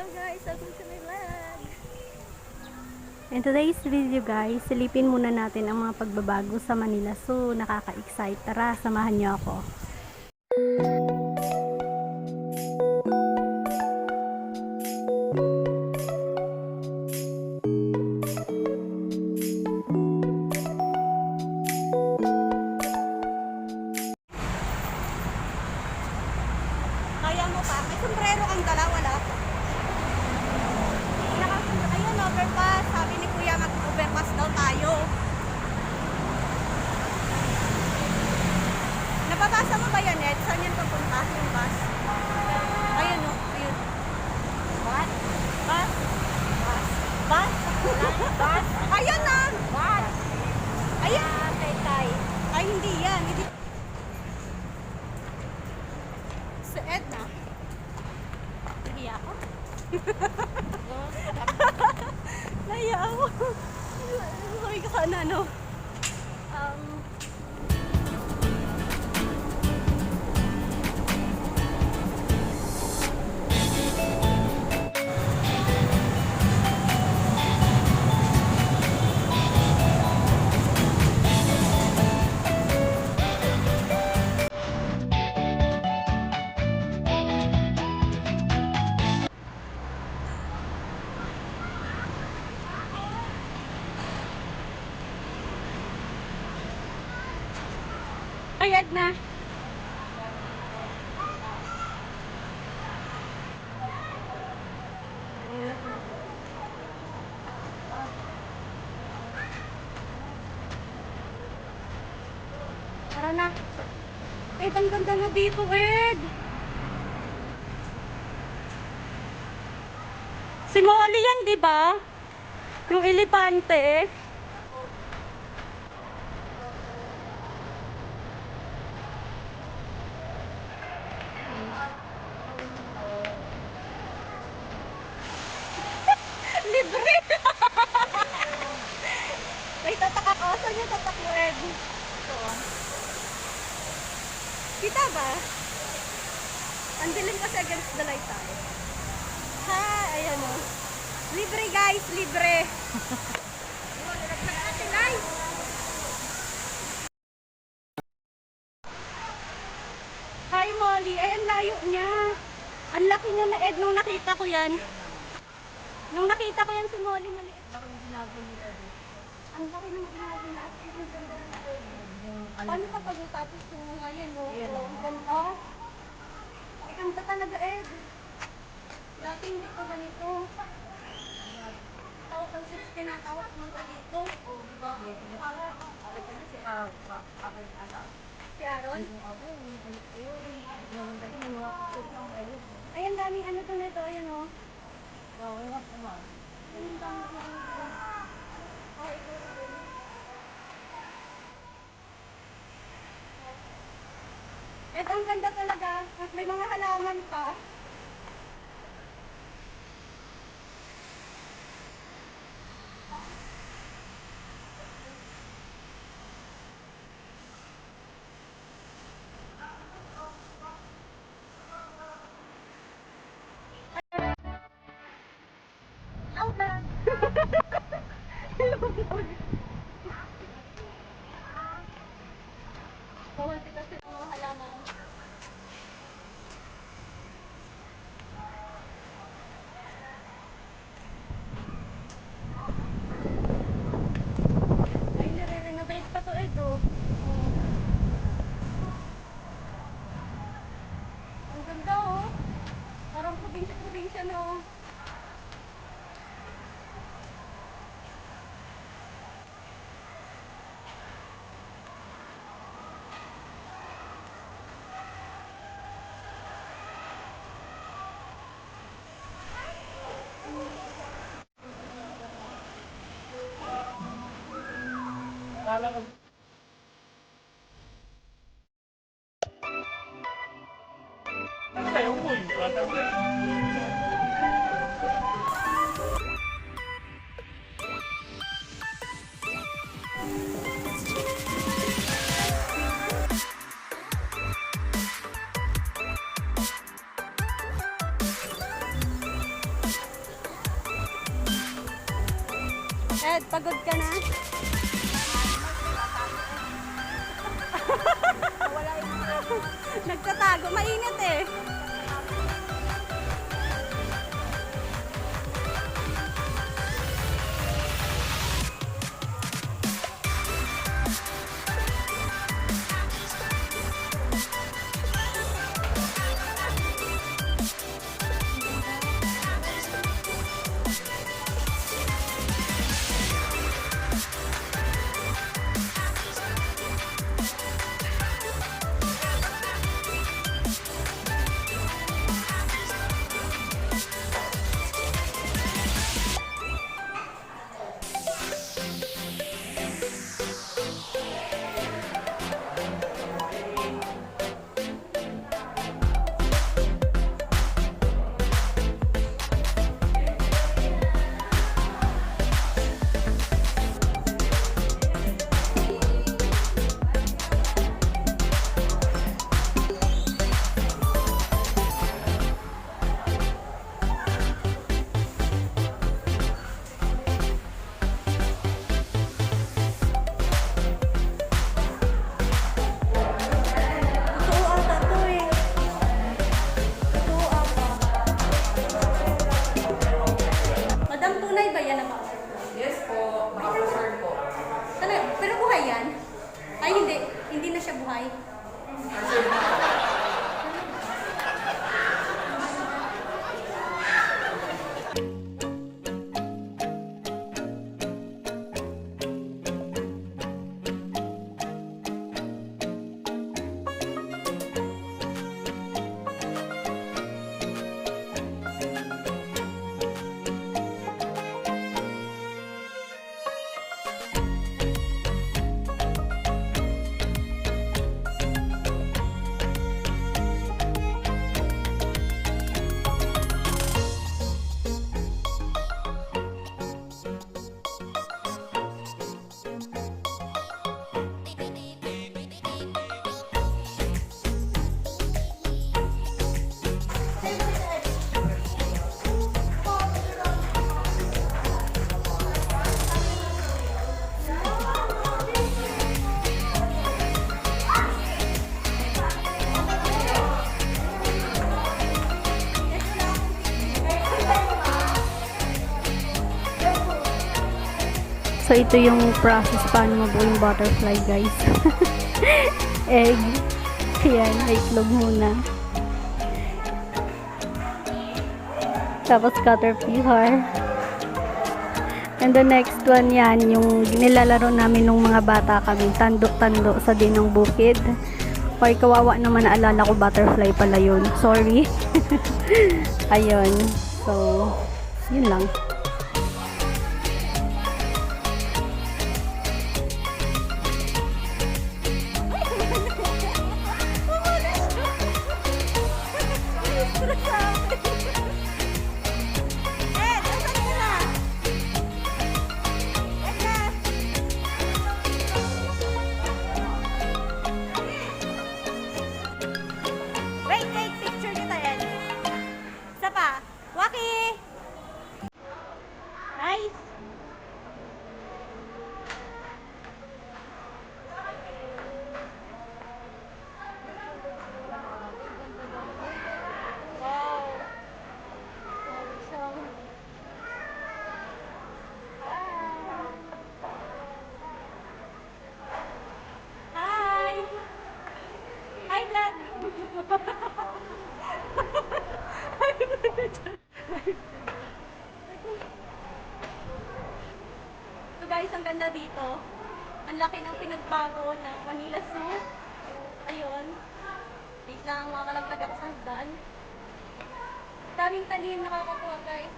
guys, welcome to my vlog. In today's video guys, silipin muna natin ang mga pagbabago sa Manila. So, nakaka-excite. Tara, samahan niyo ako. Kaya mo pa, may sombrero kang dala, wala? Ayun, overpass. Sabi ni Kuya, mag-overpass daw tayo. Nababasa mo ba yan, Ed? Saan yan papunta, yung bus? Ayun, o. Ayun. What? Bus? Bus? Bus? Bus? Ayun na! Bus? Ayun! Tay. Ay, hindi yan. Hindi. Si Ed na. Nahiya ako. Nahiya ako. Sabi ko sana, no? Ay, Ed na. Tara na. Ed, ang ganda na dito, Ed. Si Molly yan, di ba? Yung elepante. Libre! May tatak ako. Saan yung tatak mo, Ed? Ito. Kita ba? Ang dilim kasi against the light tayo. Ha, ayan o. Libre guys, libre. Hi Molly, ay ang layo niya. Ang laki niya na, Ed, nung nakita ko yan. Nung nakita ko yan si Molly, maliit. Ang laki ng ginagawa ni Ed. Ang laki ng ginagawa ni Ed. Paano kapag tapos ko ngayon, no? Ang ganda. Ang ganda talaga, Ed. Dati hindi ko ganito. 2016 na tawag mo dito. O, diba? Si Aaron? Ay, ang daming ano to nito. Ayan, o. Ed, ang ganda talaga. At may mga halaman pa. Bawal kasi mga halaman. Ay, nire-renovate pa to, Ed, oh. Ang ganda, oh. Parang probinsya-probinsya, no? Ed, pagod ka na? Nagtatago. Mainit eh. Totoo ata to eh. Totoo ata. Madam, tunay ba yan ang Yes po, makapreserve po. Pero buhay yan? Ay, hindi. Hindi na siya buhay. So, ito yung process paano mabuo yung butterfly, guys. Egg. Ayan, itlog muna. Tapos caterpillar. And the next one yan, yung nilalaro namin nung mga bata kami. Tando-tando sa dinong bukid. Hoy, kawawa naman, naalala ko butterfly pala yun. Sorry. Ayun. So, yun lang. Wait, picture kita yan. Isa pa. Waki! Nice! Wow! Hi! Hi, vlog! So guys, ang ganda dito. Ang laki ng pinagbago ng Manila Zoo. Ayun. Wait lang, makalaglag ako sa hagdan. Daming tanim, nakakakuha guys.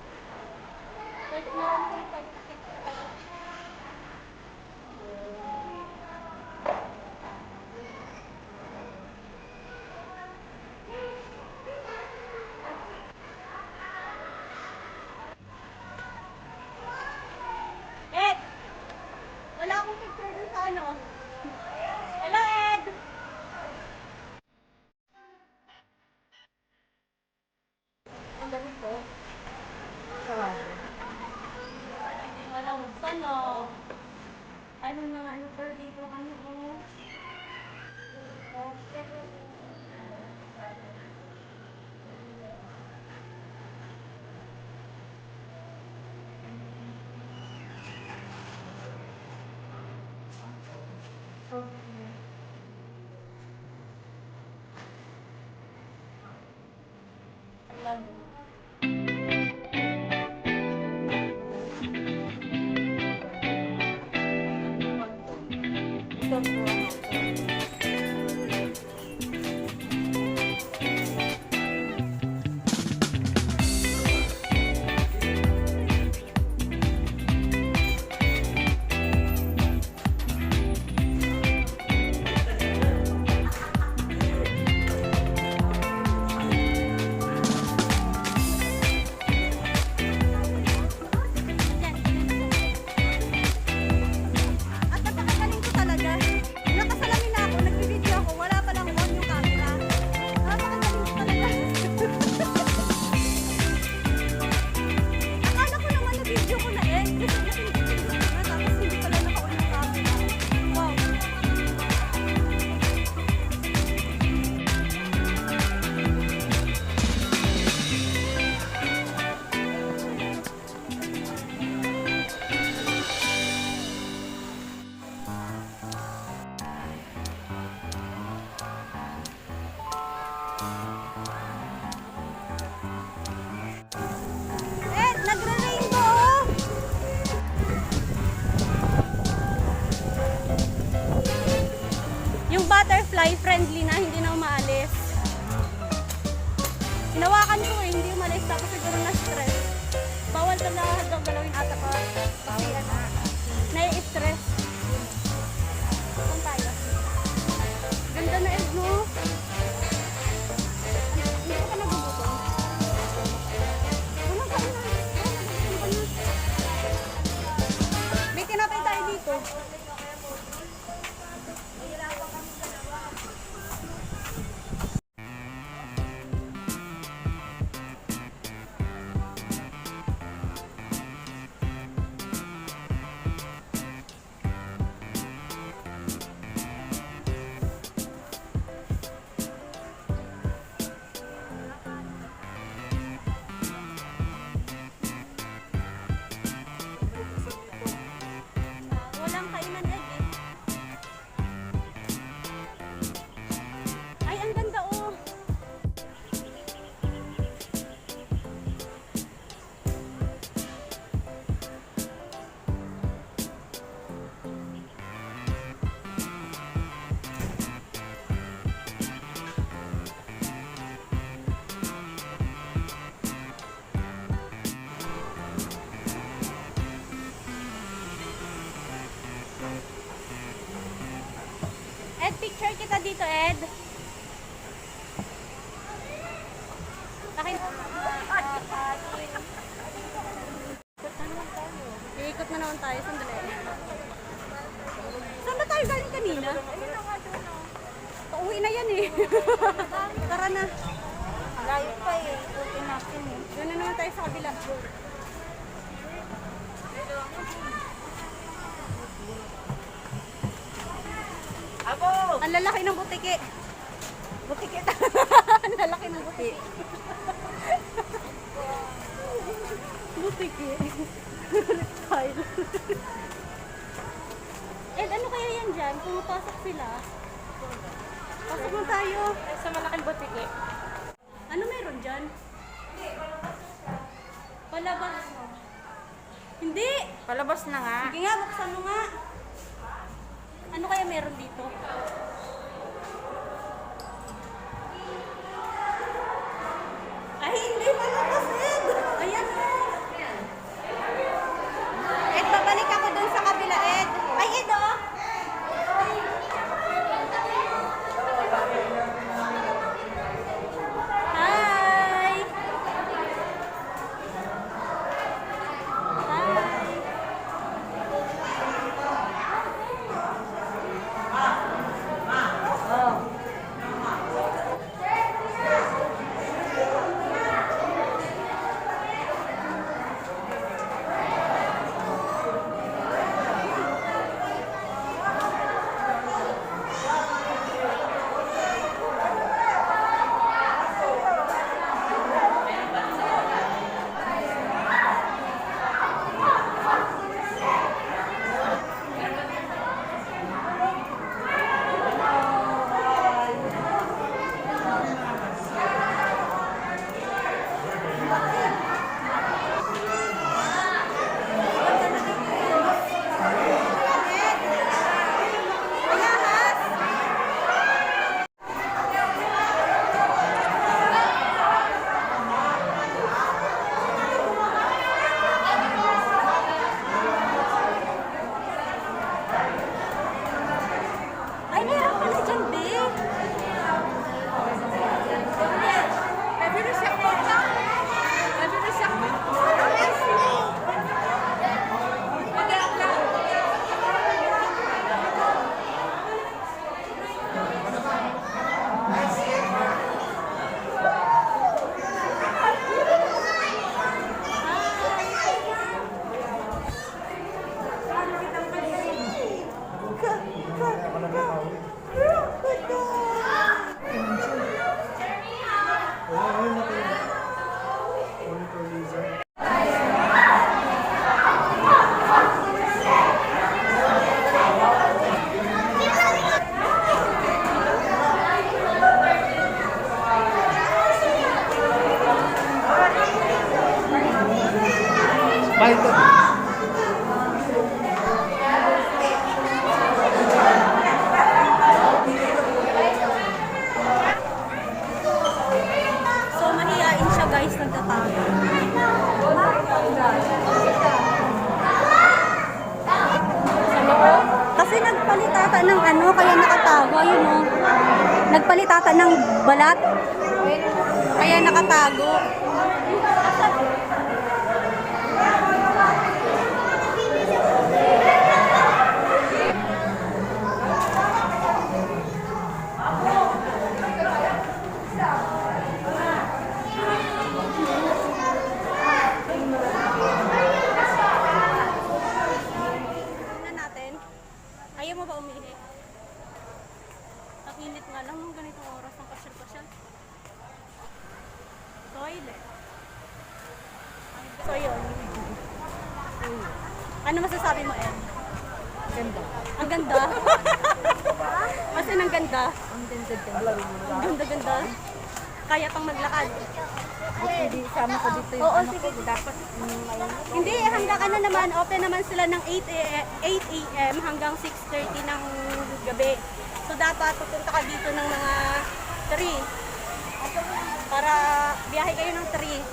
Maraming tanim. Ed! Wala akong picture dun sa ano. Hello, Ed! Ang ganito. Ano na ano pa dito, ano oh. At napakagaling ko talaga. Nakasalamin na ako, nagbibideo ako, wala pa lang on yung camera. Napakagaling ko talaga. Akala ko naman na video ko na eh. Kasi nakindipin ko na tapos hindi pala naka-on yung camera. Wow. Eh, nagre-rainbow oh! Yung butterfly friendly na, hindi na umaalis. Hinawakan ko eh, hindi umalis. Tapos siguro na-stress. Bawal talaga daw galawin ata pa. Kasi ano, nai-stress. Saan tayo? Ganda na Ed, no? Hindi ka nagugutom. Walang kain na. May tinapay tayo dito. Walang kainan Ed eh. Ay, ang ganda oh. Ed, picture kita dito, Ed. Iikot na naman tayo. Sandali. Saan ba tayo galing kanina? Pauwi na yan eh. Tara na. Layo pa eh. Ikutin natin eh. Doon na naman tayo sa kabila. Abo! Ang lalaki ng butiki. Butiki. Ang lalaki ng butiki. Butiki. Reptile. Ed, ano kaya yan dyan? Pumapasok sila. Pasok mo tayo. Sa malaking butiki. Ano meron dyan? Palabas. Hindi. Palabas na nga. Sige nga, buksan mo nga. Ano kaya meron dito? Ay, hindi palabas, Ed. Ayan o. Ed, babalik ako dun sa kabila, Ed. Ay, Ed, oh. Hi. Hi. So, mahihain siya guys, nagtatago. Kasi nagpalitata ng ano, kaya nakatago. Ayun o. Nagpalitata ng balat. Kaya nakatago. Tingnan natin. Ayaw mo ba umihi? Ang init nga lang nung ganitong oras ng pasyal-pasyal. Toilet. So yun. Ano masasabi mo, Em? Ganda. Ang ganda. Kasi ang ganda. Ang ganda. Ang ganda-ganda. Kaya pang maglakad. Hindi sama ko dito yung Oo, ano sige. ko. Dapat may Hindi, hanggang ano naman, open naman sila ng 8 a.m. hanggang 6:30 ng gabi. So dapat pupunta ka dito ng mga 3 para biyahe kayo ng 3.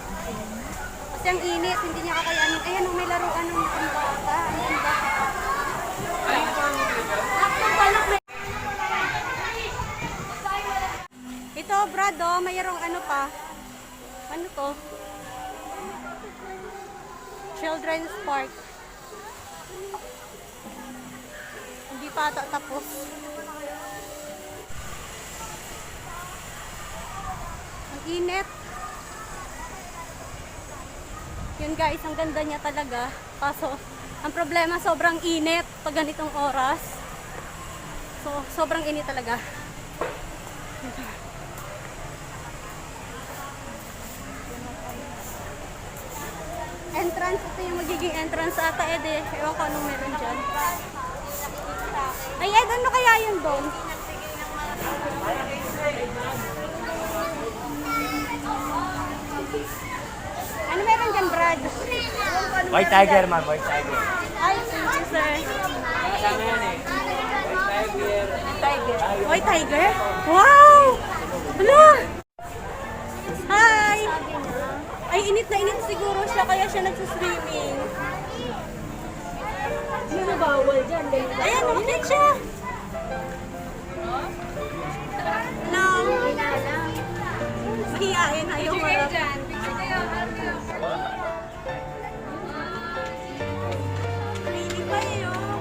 Kasi ang init, hindi niya kakayanin. Ayan, may laruan ng mga bata. Ang ganda. Ito, Brad, oh, mayroong ano pa. Ano to? Children's Park. Hindi pa ata tapos. Ang init. Yun guys, ang ganda niya talaga. Kaso, ang problema sobrang init pag ganitong oras. So, sobrang init talaga. Entrance, ito yung magiging entrance ata, Ed eh. Ewan ko anong meron dyan. Ay, Ed, ano kaya yun doon? Ano meron dyan, Brad? White tiger, ma'am. White tiger. Ay, thank you, sir. Kasama yan eh. Tiger. White tiger? Wow! Hala! Hi! Ay, init na init siguro siya, kaya siya nagsuswimming. Ano bawal dyan? Ayan, init siya! Hello! Mahihain, ayaw marap. Mainit pa eh, oh.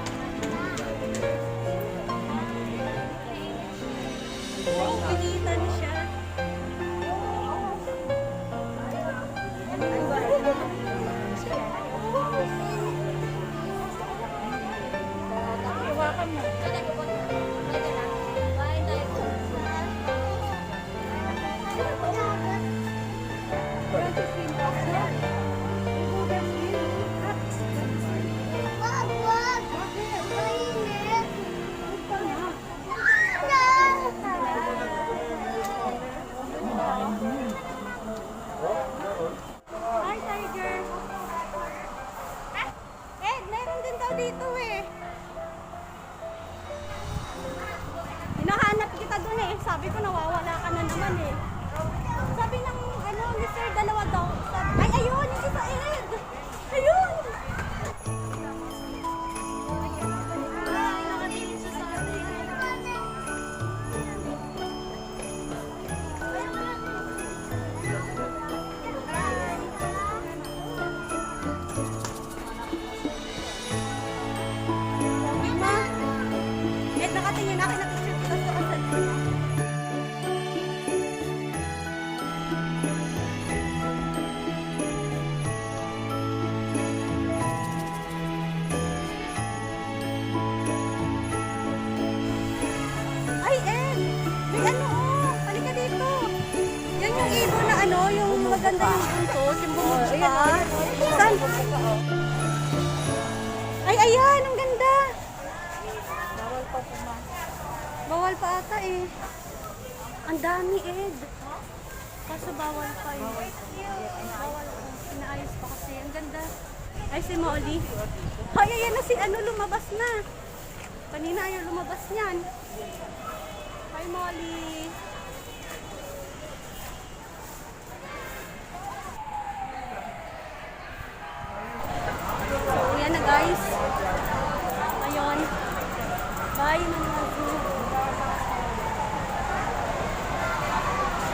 Oh, pinitan siya. Iwakan mo. Hi, Tiger. Meron din daw dito eh. Hinahanap kita dun eh. Sabi ko nawawala ka na naman eh. Sabi ng ano, Mr. Dalawa daw. Ay, ayun! Yung isa Ed! Ayun! Ay, nakatingin siya sa atin. Ma, Ed, nakatingin ako, na-picture kita sa kasal. Ay, Ed! May ano, oh! Halika dito! Yan yung ibon na ano, yung maganda yung buntot, yung bumutsa. Saan? Ay, ayan! Ang ganda! bawal pa puma. Bawal pa ata eh. Ang dami, Ed. Kaso bawal pa eh. Bawal pa. Inaayos pa kasi. Ang ganda. Ay, si Molly. Hoy, ayan na si ano, lumabas na. Kanina ayaw lumabas niyan. Hi, Molly. So, yan na guys. Ayun. Bye, Manu.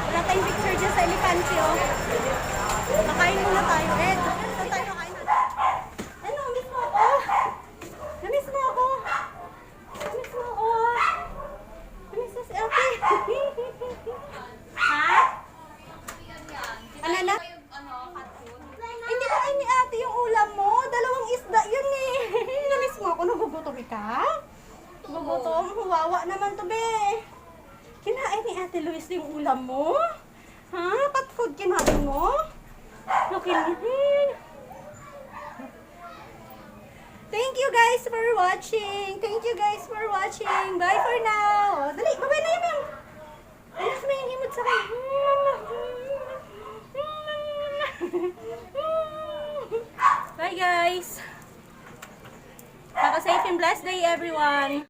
Wala tayong picture dyan sa Elepante, oh. Makain muna tayo, Ed. Saan tayo kakain natin? Ano, miss mo ako? Namiss mo ako? Namiss mo ako? Namiss mo si Ate? Ha? Ano na? Hindi ba kayo ni Ate yung ulam mo? Dalawang isda yun eh. Namiss mo ako? Nagugutom ka? Nagugutom? Huwawa naman to, be. Kinain ni Ate Luis yung ulam mo? Ha? Cat food kinain mo? Thank you guys for watching. Thank you guys for watching. Bye for now. Dali, babay na yun. Alas mo yung himod sa kanya. Bye guys. Have a safe and blessed day everyone.